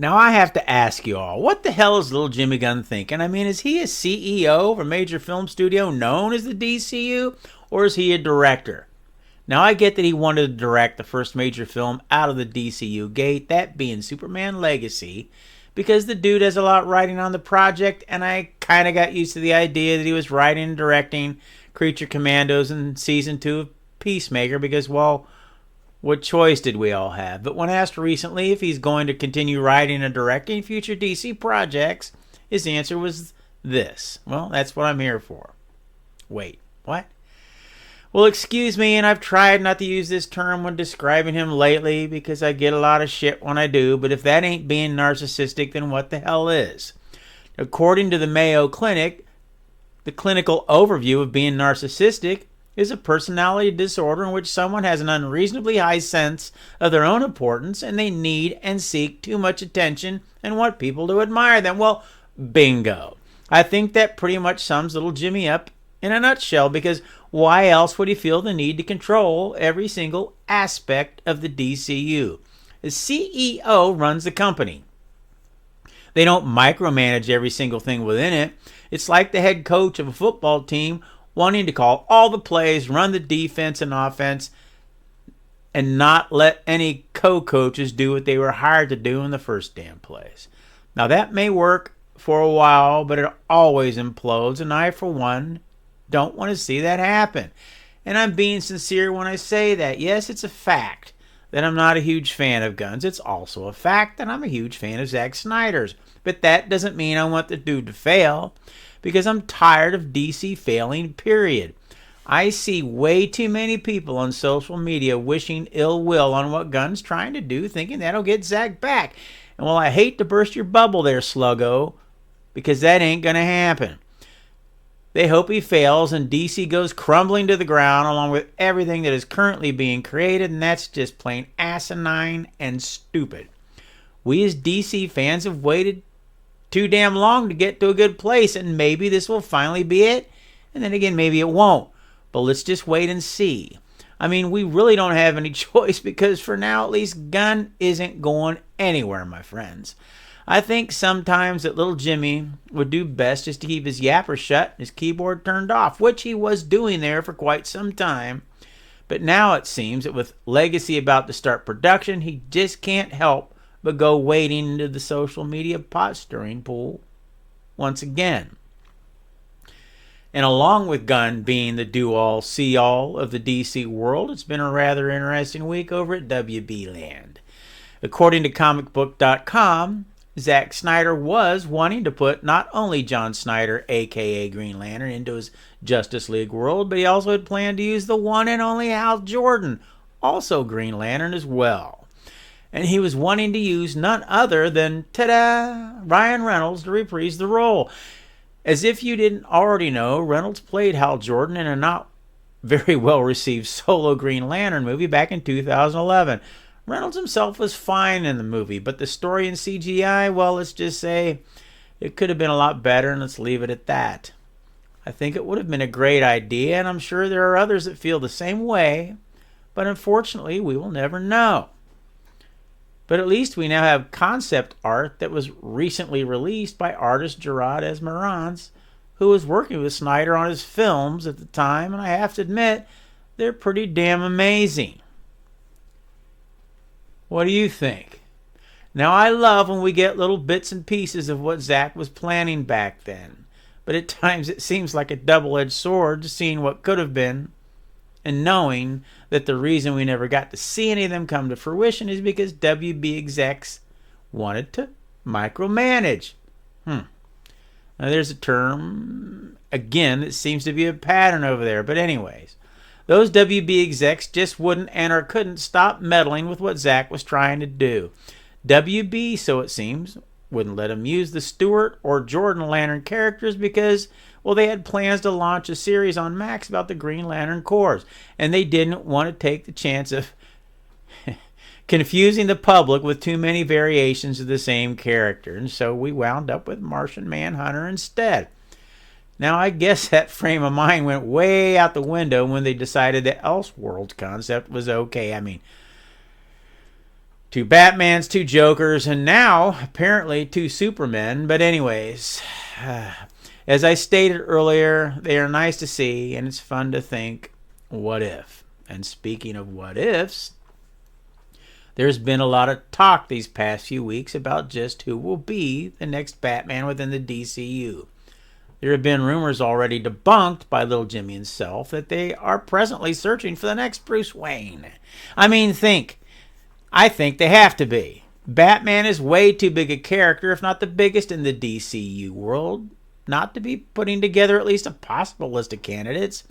Now I have to ask you all, what the hell is little Jimmy Gunn thinking? I mean, is he a CEO of a major film studio known as the DCU, or is he a director? Now I get that he wanted to direct the first major film out of the DCU gate, that being Superman Legacy, because the dude has a lot riding on the project, and I kind of got used to the idea that he was writing and directing Creature Commandos in Season 2 of Peacemaker because, well, what choice did we all have? But when asked recently if he's going to continue writing and directing future DC projects, his answer was this. Well, that's what I'm here for. Wait, what? Well, excuse me, and I've tried not to use this term when describing him lately because I get a lot of shit when I do, but if that ain't being narcissistic, then what the hell is? According to the Mayo Clinic, the clinical overview of being narcissistic is a personality disorder in which someone has an unreasonably high sense of their own importance and they need and seek too much attention and want people to admire them. Well, bingo. I think that pretty much sums little Jimmy up in a nutshell, because why else would he feel the need to control every single aspect of the DCU? The CEO runs the company. They don't micromanage every single thing within it. It's like the head coach of a football team wanting to call all the plays, run the defense and offense, and not let any co-coaches do what they were hired to do in the first damn place. Now that may work for a while, but it always implodes, and I, for one, don't want to see that happen. And I'm being sincere when I say that. Yes, it's a fact that I'm not a huge fan of Gunn's. It's also a fact that I'm a huge fan of ZACK SNYDER'S. But that doesn't mean I want the dude to fail, because I'm tired of DC failing, period. I see way too many people on social media wishing ill will on what Gunn's trying to do, thinking that'll get Zack back. And well, I hate to burst your bubble there, Sluggo, because that ain't going to happen. They hope he fails and DC goes crumbling to the ground along with everything that is currently being created, and that's just plain asinine and stupid. We as DC fans have waited too damn long to get to a good place, and maybe this will finally be it, and then again maybe it won't, but let's just wait and see. I mean, we really don't have any choice, because for now at least Gunn isn't going anywhere, my friends. I think sometimes that little Jimmy would do best just to keep his yapper shut and his keyboard turned off, which he was doing there for quite some time. But now it seems that with Legacy about to start production, he just can't help but go wading into the social media pot-stirring pool once again. And along with Gunn being the do-all, see-all of the DC world, it's been a rather interesting week over at WB Land. According to comicbook.com, Zack Snyder was wanting to put not only John Snyder, a.k.a. Green Lantern, into his Justice League world, but he also had planned to use the one and only Hal Jordan, also Green Lantern, as well. And he was wanting to use none other than, ta-da, Ryan Reynolds to reprise the role. As if you didn't already know, Reynolds played Hal Jordan in a not very well-received solo Green Lantern movie back in 2011. Reynolds himself was fine in the movie, but the story and CGI, well, let's just say it could have been a lot better, and let's leave it at that. I think it would have been a great idea, and I'm sure there are others that feel the same way, but unfortunately, we will never know. But at least we now have concept art that was recently released by artist Gerard Esmerance, who was working with Snyder on his films at the time, and I have to admit, they're pretty damn amazing. What do you think? Now, I love when we get little bits and pieces of what Zack was planning back then, but at times it seems like a double-edged sword, seeing what could have been and knowing that the reason we never got to see any of them come to fruition is because WB execs wanted to micromanage. Now, there's a term, again, that seems to be a pattern over there. But anyways, those WB execs just wouldn't and or couldn't stop meddling with what Zack was trying to do. WB, so it seems, wouldn't let him use the Stewart or Jordan Lantern characters because, well, they had plans to launch a series on Max about the Green Lantern Corps, and they didn't want to take the chance of confusing the public with too many variations of the same character, and so we wound up with Martian Manhunter instead. Now, I guess that frame of mind went way out the window when they decided the Elseworlds concept was okay. I mean, 2 Batmans, 2 Jokers, and now apparently 2 Supermen. But anyways, as I stated earlier, they are nice to see, and it's fun to think, what if? And speaking of what ifs, there's been a lot of talk these past few weeks about just who will be the next Batman within the DCU. There have been rumors already debunked by Little Jimmy himself that they are presently searching for the next Bruce Wayne. I mean, I think they have to be. Batman is way too big a character, if not the biggest in the DCU world, not to be putting together at least a possible list of candidates.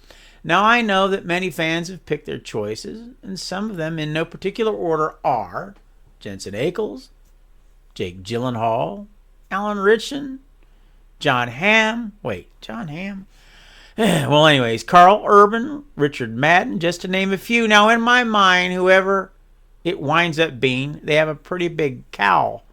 Now, I know that many fans have picked their choices, and some of them in no particular order are Jensen Ackles, Jake Gyllenhaal, Alan Ritchson, John Hamm. John Hamm? Well, anyways, Carl Urban, Richard Madden, just to name a few. Now, in my mind, whoever it winds up being, they have a pretty big cowl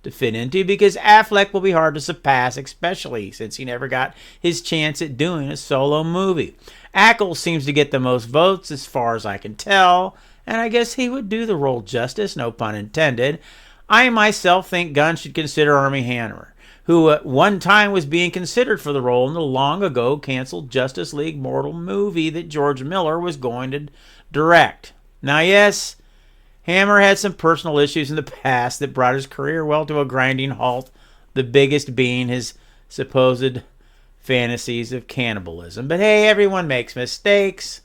to fit into, because Affleck will be hard to surpass, especially since he never got his chance at doing a solo movie. Ackles seems to get the most votes as far as I can tell, and I guess he would do the role justice, no pun intended. I myself think Gunn should consider Armie Hammer, who at one time was being considered for the role in the long ago canceled Justice League Mortal movie that George Miller was going to direct. Now, yes, Hammer had some personal issues in the past that brought his career well to a grinding halt, the biggest being his supposed fantasies of cannibalism. But hey, everyone makes mistakes.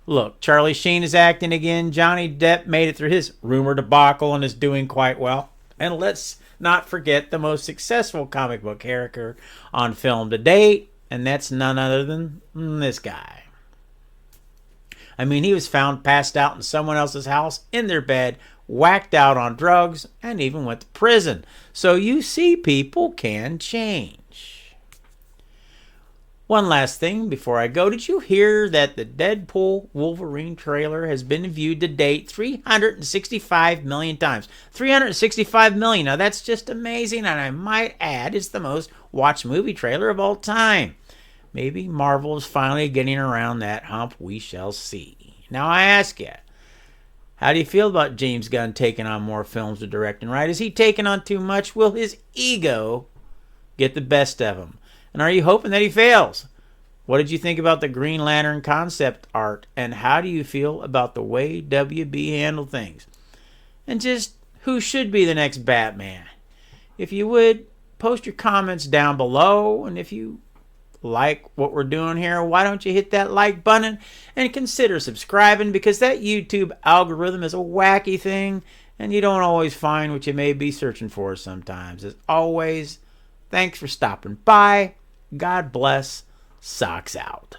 Look, Charlie Sheen is acting again. Johnny Depp made it through his rumor debacle and is doing quite well. And let's not forget the most successful comic book character on film to date, and that's none other than this guy. I mean, he was found passed out in someone else's house in their bed, whacked out on drugs, and even went to prison. So you see, people can change. One last thing before I go. Did you hear that the Deadpool Wolverine trailer has been viewed to date 365 million times? 365 million. Now, that's just amazing, and I might add, it's the most watched movie trailer of all time. Maybe Marvel is finally getting around that hump. We shall see. Now, I ask you, how do you feel about James Gunn taking on more films to direct and write? Is he taking on too much? Will his ego get the best of him? And are you hoping that he fails? What did you think about the Green Lantern concept art? And how do you feel about the way WB handled things? And just who should be the next Batman? If you would, post your comments down below. And if you like what we're doing here, why don't you hit that like button and consider subscribing, because that YouTube algorithm is a wacky thing and you don't always find what you may be searching for sometimes. As always, thanks for stopping by. God bless. Socks out.